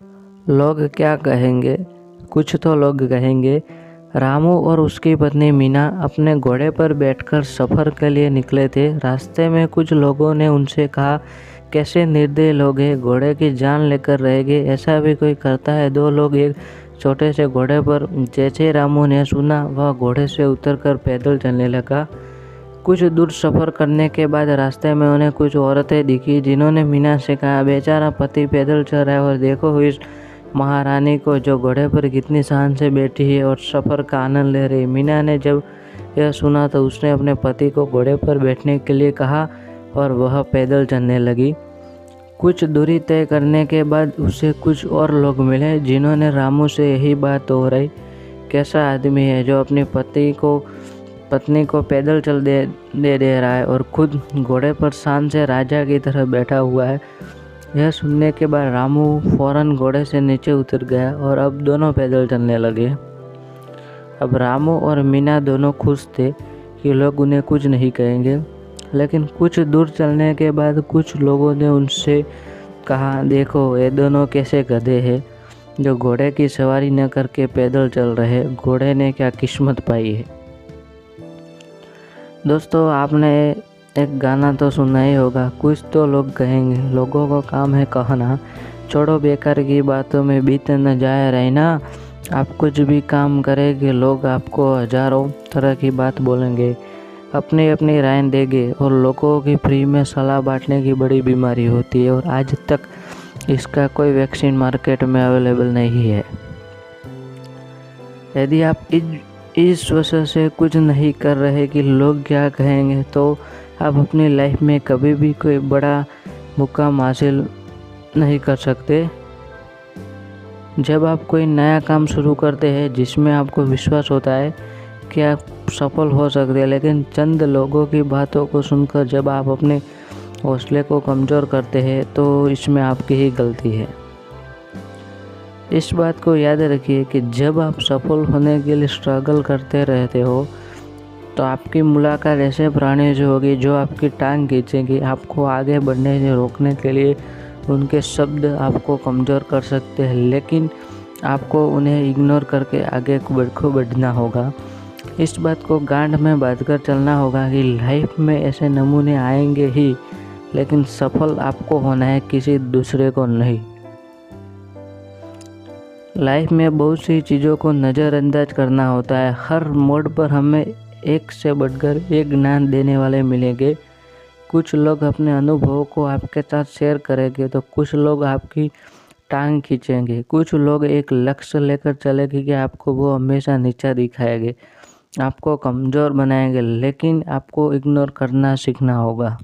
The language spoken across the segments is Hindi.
लोग क्या कहेंगे? कुछ तो लोग कहेंगे। रामू और उसकी पत्नी मीना अपने घोड़े पर बैठकर सफ़र के लिए निकले थे। रास्ते में कुछ लोगों ने उनसे कहा, कैसे निर्दयी लोग हैं, घोड़े की जान लेकर रहेंगे, ऐसा भी कोई करता है? दो लोग एक छोटे से घोड़े पर। जैसे रामू ने सुना, वह घोड़े से उतरकर पैदल चलने लगा। कुछ दूर सफ़र करने के बाद रास्ते में उन्हें कुछ औरतें दिखी, जिन्होंने मीना से कहा, बेचारा पति पैदल चल रहा है और देखो इस महारानी को जो घोड़े पर कितनी शान से बैठी है और सफ़र का आनंद ले रही है। मीना ने जब यह सुना तो उसने अपने पति को घोड़े पर बैठने के लिए कहा और वह पैदल चलने लगी। कुछ दूरी तय करने के बाद उसे कुछ और लोग मिले, जिन्होंने रामू से यही बात दोहराई, कैसा आदमी है जो अपनी पत्नी को पैदल चल दे रहा है और खुद घोड़े पर शान से राजा की तरह बैठा हुआ है। यह सुनने के बाद रामू फौरन घोड़े से नीचे उतर गया और अब दोनों पैदल चलने लगे। अब रामू और मीना दोनों खुश थे कि लोग उन्हें कुछ नहीं कहेंगे, लेकिन कुछ दूर चलने के बाद कुछ लोगों ने उनसे कहा, देखो ये दोनों कैसे गधे हैं जो घोड़े की सवारी न करके पैदल चल रहे, घोड़े ने क्या किस्मत पाई है। दोस्तों, आपने एक गाना तो सुना ही होगा, कुछ तो लोग कहेंगे, लोगों का काम है कहना, छोड़ो बेकार की बातों में बीत न जाए रहना। आप कुछ भी काम करेंगे, लोग आपको हजारों तरह की बात बोलेंगे, अपनी अपनी राय देंगे और लोगों की फ्री में सलाह बांटने की बड़ी बीमारी होती है और आज तक इसका कोई वैक्सीन मार्केट में अवेलेबल नहीं है। यदि आप इस वजह से कुछ नहीं कर रहे कि लोग क्या कहेंगे, तो आप अपनी लाइफ में कभी भी कोई बड़ा मुकाम हासिल नहीं कर सकते। जब आप कोई नया काम शुरू करते हैं जिसमें आपको विश्वास होता है कि आप सफल हो सकते हैं, लेकिन चंद लोगों की बातों को सुनकर जब आप अपने हौसले को कमज़ोर करते हैं, तो इसमें आपकी ही गलती है। इस बात को याद रखिए कि जब आप सफल होने के लिए स्ट्रगल करते रहते हो, तो आपकी मुलाकात ऐसे प्राणी से होगी जो आपकी टांग खींचेंगे, आपको आगे बढ़ने से रोकने के लिए उनके शब्द आपको कमज़ोर कर सकते हैं, लेकिन आपको उन्हें इग्नोर करके आगे बढ़ना होगा। इस बात को गांठ में बांधकर चलना होगा कि लाइफ में ऐसे नमूने आएंगे ही, लेकिन सफल आपको होना है, किसी दूसरे को नहीं। लाइफ में बहुत सी चीज़ों को नज़रअंदाज करना होता है। हर मोड़ पर हमें एक से बढ़कर एक ज्ञान देने वाले मिलेंगे। कुछ लोग अपने अनुभवों को आपके साथ शेयर करेंगे, तो कुछ लोग आपकी टांग खींचेंगे, कुछ लोग एक लक्ष्य लेकर चलेंगे कि आपको वो हमेशा नीचा दिखाएंगे, आपको कमज़ोर बनाएंगे, लेकिन आपको इग्नोर करना सीखना होगा।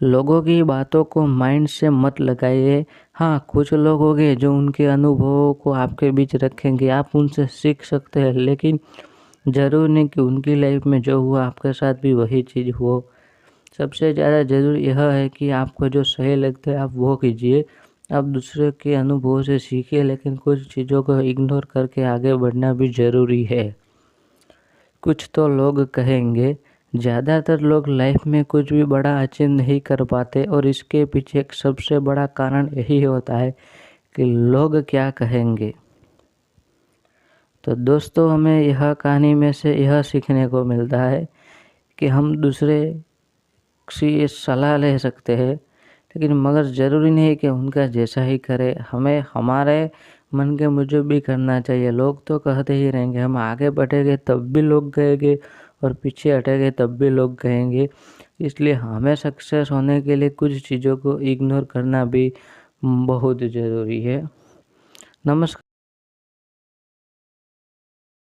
लोगों की बातों को माइंड से मत लगाइए। हाँ, कुछ लोग होंगे जो उनके अनुभवों को आपके बीच रखेंगे, आप उनसे सीख सकते हैं, लेकिन ज़रूरी नहीं कि उनकी लाइफ में जो हुआ आपके साथ भी वही चीज़ हो। सबसे ज़्यादा ज़रूरी यह है कि आपको जो सही लगता है आप वो कीजिए। आप दूसरे के अनुभवों से सीखिए, लेकिन कुछ चीज़ों को इग्नोर करके आगे बढ़ना भी ज़रूरी है। कुछ तो लोग कहेंगे। ज़्यादातर लोग लाइफ में कुछ भी बड़ा अचीव नहीं कर पाते और इसके पीछे एक सबसे बड़ा कारण यही होता है कि लोग क्या कहेंगे। तो दोस्तों, हमें यह कहानी में से यह सीखने को मिलता है कि हम दूसरे से सलाह ले सकते हैं, लेकिन मगर ज़रूरी नहीं कि उनका जैसा ही करें। हमें हमारे मन के मुजब भी करना चाहिए। लोग तो कहते ही रहेंगे, हम आगे बढ़ेंगे तब भी लोग कहेंगे और पीछे हटेंगे तब भी लोग कहेंगे। इसलिए हमें सक्सेस होने के लिए कुछ चीज़ों को इग्नोर करना भी बहुत ज़रूरी है। नमस्कार।